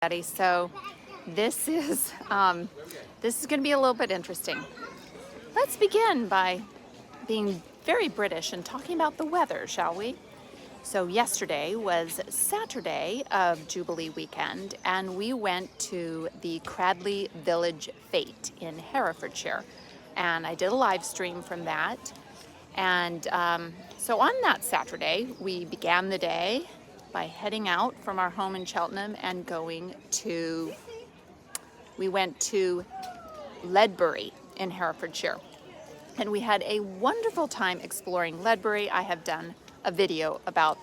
So this is going to be a little bit interesting. Let's begin by being very British and talking about the weather, shall we? So yesterday was Saturday of Jubilee weekend, and we went to the Cradley Village Fete in Herefordshire, and I did a live stream from that. And so on that Saturday, we began the day by heading out from our home in Cheltenham and we went to Ledbury in Herefordshire. And we had a wonderful time exploring Ledbury. I have done a video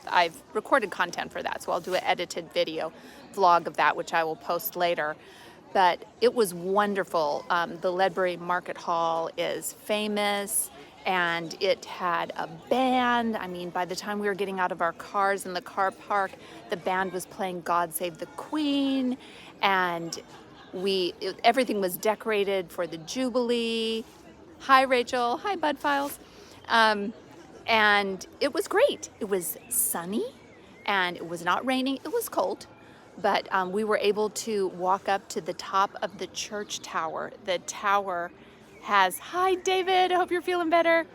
I've recorded content for that, so I'll do an edited video vlog of that, which I will post later. But it was wonderful. The Ledbury Market Hall is famous, and it had a band. I mean, by the time we were getting out of our cars in the car park, the band was playing God Save the Queen, and everything was decorated for the Jubilee. Hi, Rachel. Hi, Bud Files. And it was great. It was sunny, and it was not raining. It was cold, but we were able to walk up to the top of the church tower. The tower has, hi David, I hope you're feeling better.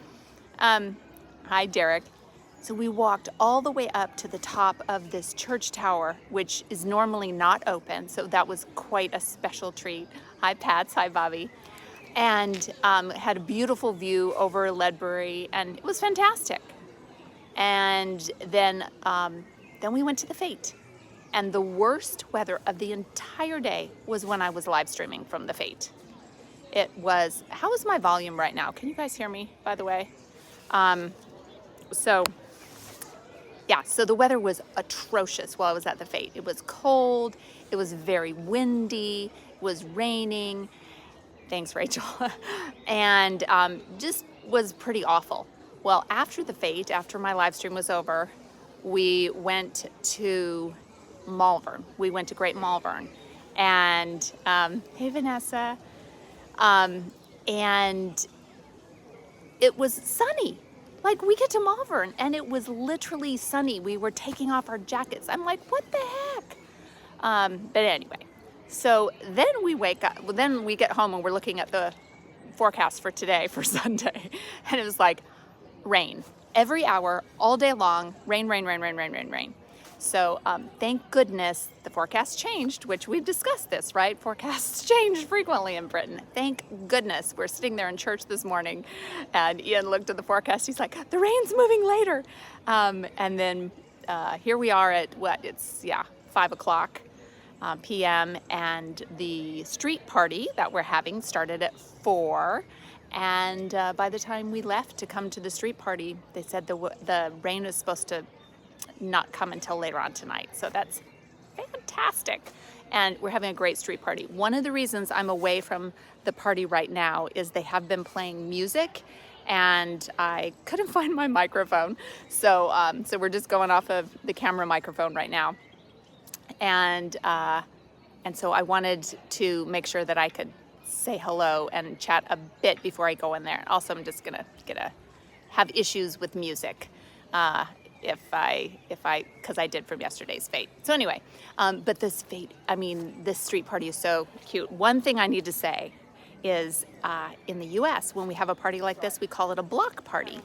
Hi Derek. So we walked all the way up to the top of this church tower, which is normally not open. So that was quite a special treat. Hi Pats, hi Bobby. And had a beautiful view over Ledbury, and it was fantastic. And then we went to the fete. And the worst weather of the entire day was when I was live streaming from the fete. It was, how is my volume right now? Can you guys hear me, by the way? So the weather was atrocious while I was at the fete. It was cold, it was very windy, it was raining. Thanks, Rachel. And just was pretty awful. Well, after the fete, after my live stream was over, we went to Malvern. We went to Great Malvern. And, hey, Vanessa. And it was sunny. Like, we get to Malvern, and it was literally sunny. We were taking off our jackets. I'm like, what the heck? But anyway, so then we wake up. Well, then we get home, and we're looking at the forecast for today, for Sunday. And it was like rain. Every hour, all day long, rain, rain, rain, rain, rain, rain, rain. So thank goodness the forecast changed, which we've discussed this, right? Forecasts change frequently in Britain. Thank goodness. We're sitting there in church this morning, and Ian looked at the forecast. He's like, the rain's moving later. And then here we are at 5 o'clock p.m. And the street party that we're having started at 4. And by the time we left to come to the street party, they said the rain was supposed to not come until later on tonight. So that's fantastic. And we're having a great street party. One of the reasons I'm away from the party right now is they have been playing music, and I couldn't find my microphone. So we're just going off of the camera microphone right now. And so I wanted to make sure that I could say hello and chat a bit before I go in there. Also, I'm just gonna have issues with music. Because I did from yesterday's fete. So anyway, but this fete, this street party is so cute. One thing I need to say is in the US, when we have a party like this, we call it a block party.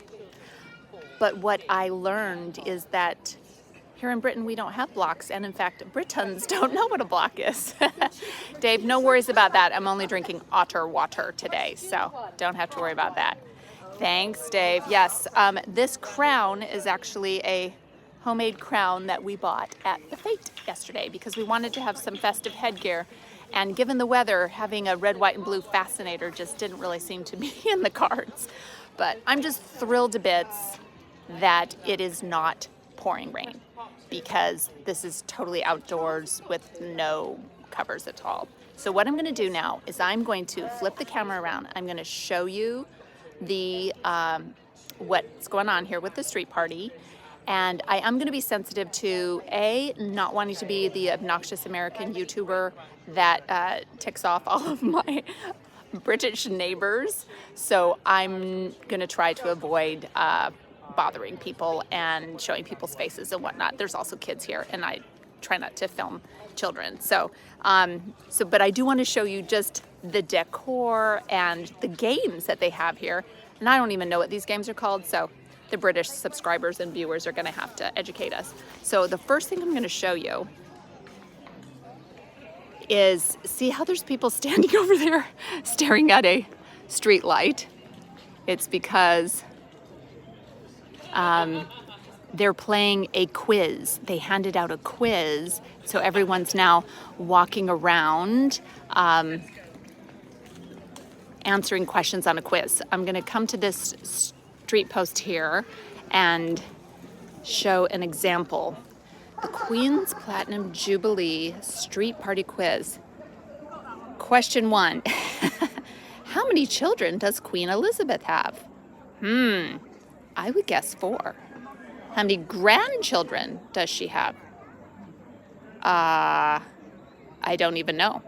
But what I learned is that here in Britain, we don't have blocks. And in fact, Britons don't know what a block is. Dave, no worries about that. I'm only drinking otter water today, so don't have to worry about that. Thanks, Dave. Yes, this crown is actually a homemade crown that we bought at the fete yesterday because we wanted to have some festive headgear. And given the weather, having a red, white, and blue fascinator just didn't really seem to be in the cards. But I'm just thrilled to bits that it is not pouring rain, because this is totally outdoors with no covers at all. So what I'm going to do now is I'm going to flip the camera around. I'm going to show you the what's going on here with the street party, and I am going to be sensitive to not wanting to be the obnoxious American YouTuber that ticks off all of my British neighbors. So I'm going to try to avoid bothering people and showing people's faces and whatnot. There's also kids here, and I try not to film children. So, but I do want to show you just the decor and the games that they have here. And I don't even know what these games are called, so the British subscribers and viewers are going to have to educate us. So the first thing I'm going to show you is, see how there's people standing over there staring at a street light? It's because they're playing a quiz. They handed out a quiz, so everyone's now walking around answering questions on a quiz. I'm going to come to this street post here and show an example. The Queen's Platinum Jubilee Street Party Quiz. Question 1. How many children does Queen Elizabeth have? I would guess 4. How many grandchildren does she have? I don't even know.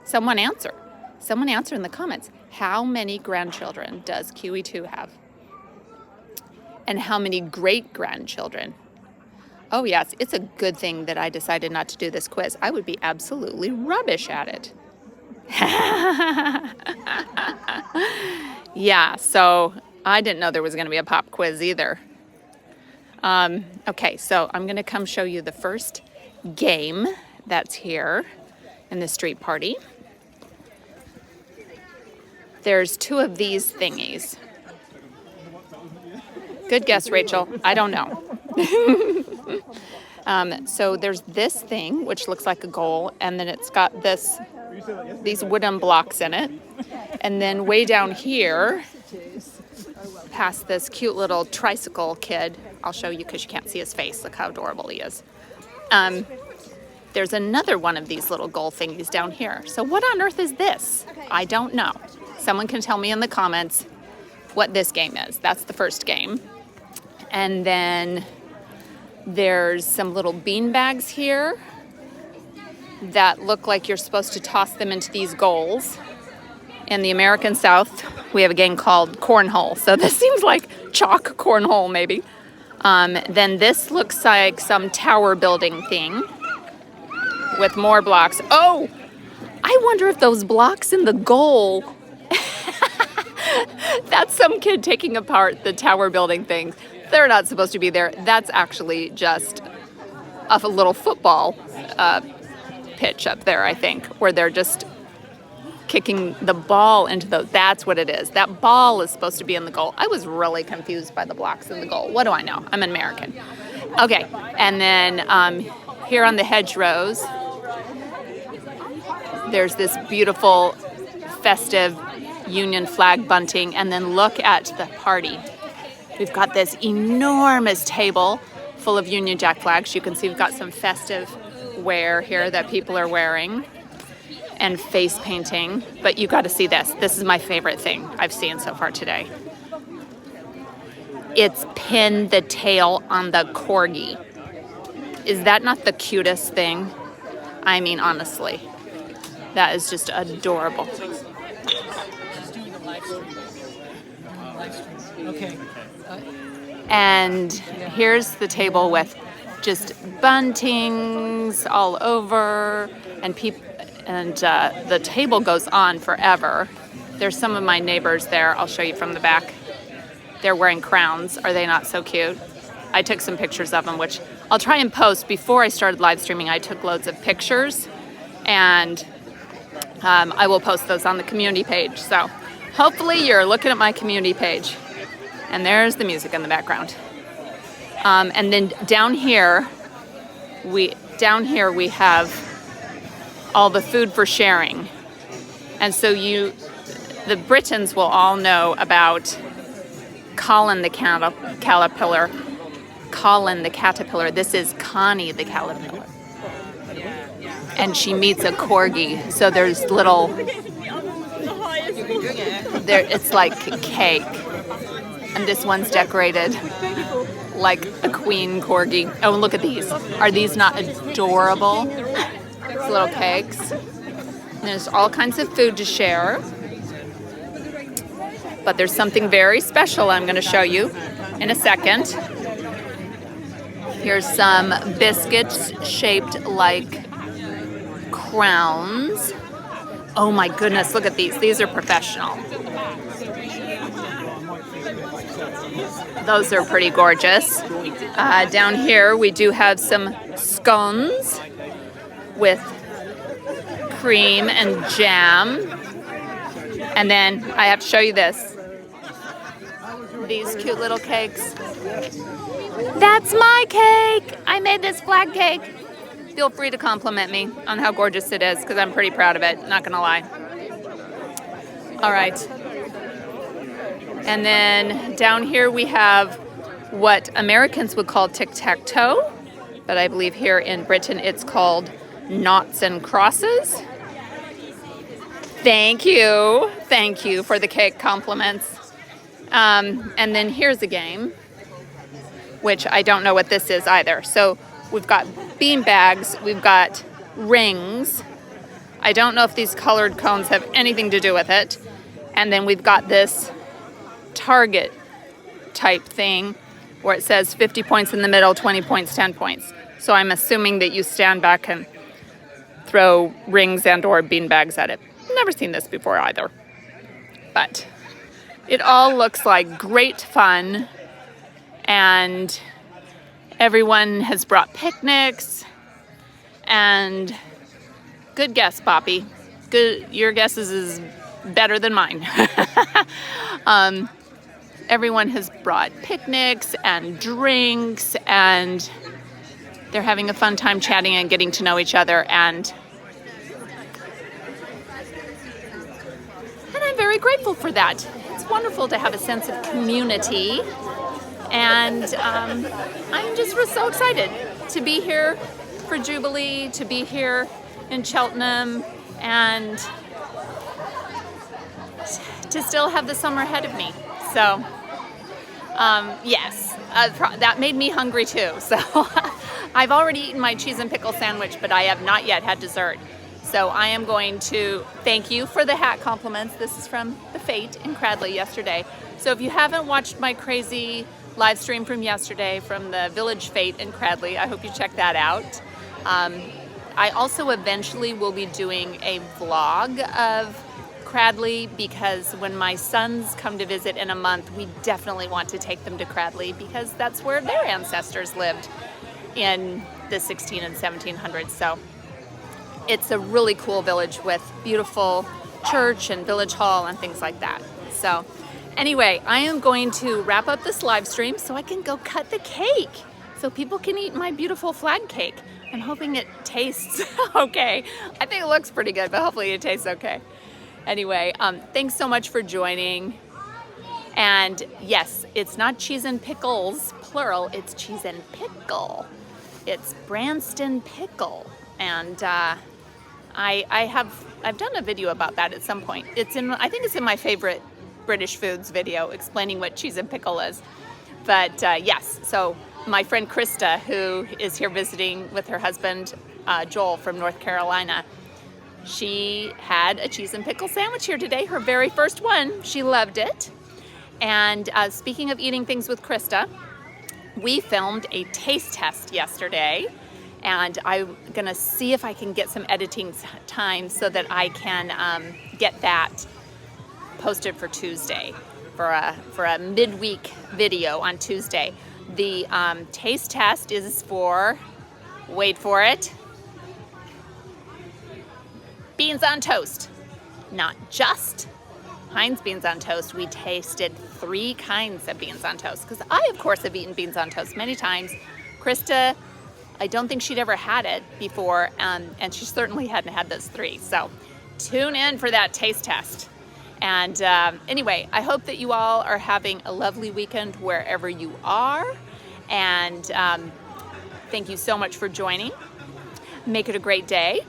Someone answer. Someone answer in the comments. How many grandchildren does QE2 have? And how many great-grandchildren? Oh yes, it's a good thing that I decided not to do this quiz. I would be absolutely rubbish at it. Yeah, so I didn't know there was going to be a pop quiz either. Okay, so I'm going to come show you the first game that's here in the street party. There's 2 of these thingies. Good guess, Rachel. I don't know. So there's this thing, which looks like a goal, and then it's got these wooden blocks in it. And then way down here, past this cute little tricycle kid, I'll show you because you can't see his face. Look how adorable he is. There's another one of these little goal thingies down here. So what on earth is this? I don't know. Someone can tell me in the comments what this game is. That's the first game. And then there's some little bean bags here that look like you're supposed to toss them into these goals. In the American South, we have a game called cornhole. So this seems like chalk cornhole, maybe. Then this looks like some tower building thing with more blocks. Oh, I wonder if those blocks in the goal, that's some kid taking apart the tower building things. They're not supposed to be there. That's actually just a little football pitch up there, I think, where they're just kicking the ball into those. That's what it is. That ball is supposed to be in the goal. I was really confused by the blocks in the goal. What do I know? I'm an American. Okay, and then here on the hedgerows, there's this beautiful festive Union flag bunting, and then look at the party. We've got this enormous table full of Union Jack flags. You can see we've got some festive wear here that people are wearing and face painting. But you got to see this. This is my favorite thing I've seen so far today. It's pin the tail on the corgi. Is that not the cutest thing? I mean, honestly, that is just adorable. Okay. And here's the table with just buntings all over, and the table goes on forever. There's some of my neighbors there. I'll show you from the back. They're wearing crowns. Are they not so cute? I took some pictures of them, which I'll try and post. Before I started live streaming, I took loads of pictures, and I will post those on the community page. So hopefully you're looking at my community page. And there's the music in the background. And then down here we have all the food for sharing. And so the Britons will all know about Colin the caterpillar. Colin the caterpillar. This is Connie the caterpillar. And she meets a corgi. So there's little, it's like cake. And this one's decorated like a queen corgi. Oh, look at these. Are these not adorable? These little cakes. And there's all kinds of food to share. But there's something very special I'm going to show you in a second. Here's some biscuits shaped like crowns. Oh my goodness, look at these. These are professional. Those are pretty gorgeous. Down here we do have some scones with cream and jam. And then I have to show you this. These cute little cakes. That's my cake! I made this flag cake. Feel free to compliment me on how gorgeous it is, because I'm pretty proud of it, not gonna lie. All right. And then down here we have what Americans would call tic-tac-toe, but I believe here in Britain it's called noughts and crosses. Thank you for the cake compliments. And then here's a game, which I don't know what this is either. So we've got bean bags, we've got rings. I don't know if these colored cones have anything to do with it. And then we've got this target type thing where it says 50 points in the middle, 20 points, 10 points. So I'm assuming that you stand back and throw rings and or bean bags at it. Never seen this before either. But it all looks like great fun, and everyone has brought picnics, and good guess, Poppy. Good, your guess is better than mine. Everyone has brought picnics and drinks, and they're having a fun time chatting and getting to know each other, and I'm very grateful for that. It's wonderful to have a sense of community, and I'm just so excited to be here for Jubilee, to be here in Cheltenham, and to still have the summer ahead of me. So yes, that made me hungry too. So I've already eaten my cheese and pickle sandwich, but I have not yet had dessert. So I am going to thank you for the hat compliments. This is from the Fete in Cradley yesterday. So if you haven't watched my crazy live stream from yesterday from the Village Fete in Cradley, I hope you check that out. I also eventually will be doing a vlog of Cradley, because when my sons come to visit in a month, we definitely want to take them to Cradley, because that's where their ancestors lived in the 16 and 1700s. So it's a really cool village with beautiful church and village hall and things like that. So anyway, I am going to wrap up this live stream so I can go cut the cake so people can eat my beautiful flag cake. I'm hoping it tastes okay. I think it looks pretty good, but hopefully it tastes okay. Anyway, thanks so much for joining. And yes, it's not cheese and pickles, plural, it's cheese and pickle. It's Branston pickle. And I've done a video about that at some point. I think it's in my favorite British foods video explaining what cheese and pickle is. But yes, so my friend Krista, who is here visiting with her husband, Joel from North Carolina, she had a cheese and pickle sandwich here today, her very first one. She loved it. And speaking of eating things with Krista, we filmed a taste test yesterday, and I'm gonna see if I can get some editing time so that I can get that posted for Tuesday, for a midweek video on Tuesday. The taste test is for, wait for it, beans on toast. Not just Heinz beans on toast. We tasted 3 kinds of beans on toast, because I, of course, have eaten beans on toast many times. Krista, I don't think she'd ever had it before, and she certainly hadn't had those 3. So tune in for that taste test. And anyway, I hope that you all are having a lovely weekend wherever you are. And thank you so much for joining. Make it a great day,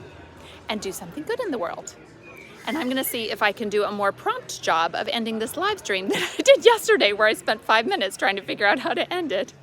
and do something good in the world. And I'm gonna see if I can do a more prompt job of ending this live stream than I did yesterday, where I spent 5 minutes trying to figure out how to end it.